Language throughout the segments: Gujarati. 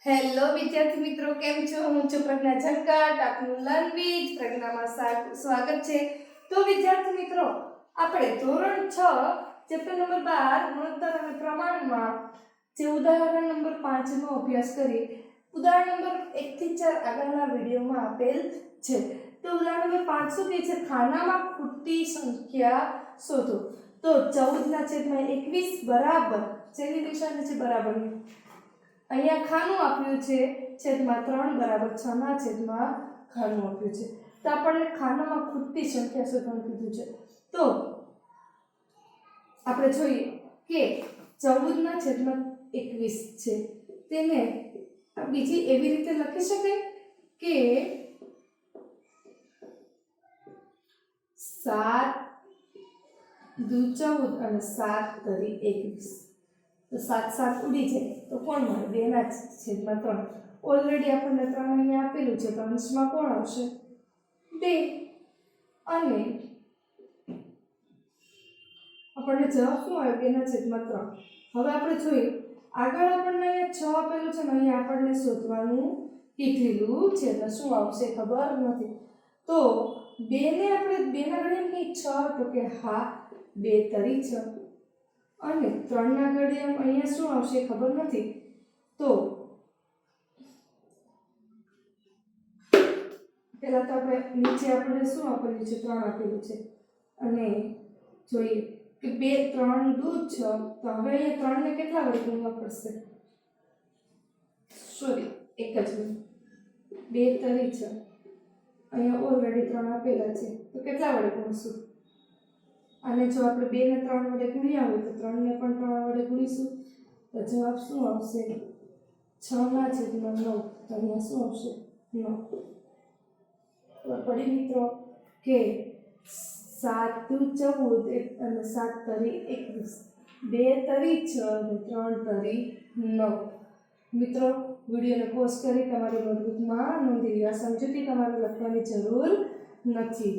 હેલો વિદ્યાર્થી મિત્રો, કેમ છો? હું છું પ્રજ્ઞા ઝંકાટ. આપનું લર્ન વિથ પ્રજ્ઞામાં સ્વાગત છે. તો વિદ્યાર્થી મિત્રો, આપણે ધોરણ 6 ચેપ્ટર નંબર 12 ગુણોત્તર અને પ્રમાણમાં જે ઉદાહરણ નંબર 5 નો અભ્યાસ કરી. ઉદાહરણ નંબર 1 થી 4 આગળના વિડિયોમાં આપેલ છે. તો ઉદાહરણ નંબર 5 શું કહે છે? ખાનામાં ખૂટતી સંખ્યા શોધો. તો 14/21 બરાબર જેની નિશાની છે બરાબરની. અહીંયા ખાનું આપ્યું છે છેદમાં 3 બરાબર 6 ના છેદમાં ખાનું આપ્યું છે. તો આપણને ખાનામાં ખૂટતી સંખ્યા શોધવાનું કીધું છે. તો આપણે જોઈએ કે 14/21 છે. તેને બીજી એવી રીતે લખી શકાય કે 7 દુ 14 અને 7 તરી 21. તો 7 ઉડી જાય તો કોણ મળે? 2/3. ઓલરેડી આપણને 3 અહીંયા આપેલું છે તો અંશમાં કોણ આવશે? 2. અને આપણને જવાબ શું આવ્યો? 2/3. હવે આપણે જોઈએ આગળ આપણને અહીંયા 6 આપેલું છે ને અહીંયા આપણને શોધવાનું કીધેલું છે તો શું આવશે ખબર નથી. તો 2 ને આપણે 2 ના ઘડિયામાં 6 તો કે હા 2 તરી 6 અને 3 ના ઘડિયામાં અહીંયા શું આવશે ખબર નથી. તો પહેલા તો આપણે નીચે આપણને શું આપેલું છે? 3 આપેલું છે અને જોઈએ કે 2 3 દુ 6. તો હવે અહીંયા 3 ને કેટલા વડે ગુણવા પડશે? સોરી, એક જ મિનિટ. 2 તરી 6 અહીંયા ઓલરેડી 3 આપેલા છે તો કેટલા વડે ગુણશું? અને જો આપણે 2 ને 3 વડે ગુણ્યા હોય તો 3 ને પણ 3 વડે ગુણીશું તો જવાબ શું આવશે? 6/9. તો અહીંયા શું આવશે? 9. પડી મિત્રો કે 7 દુ 14 અને 7 તરી 21. 2 તરી 6 અને 3 તરી 9. મિત્રો વિડીયોને પોઝ કરી તમારી નોટબુકમાં નોંધી લો. સમજૂતી તમારે લખવાની જરૂર નથી.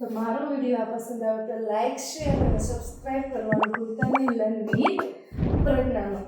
તો મારો વિડીયો પસંદ આવે તો લાઈક, શેર અને સબસ્ક્રાઇબ કરવાનું ભૂલતા નહીં. Learn with પ્રજ્ઞામાં.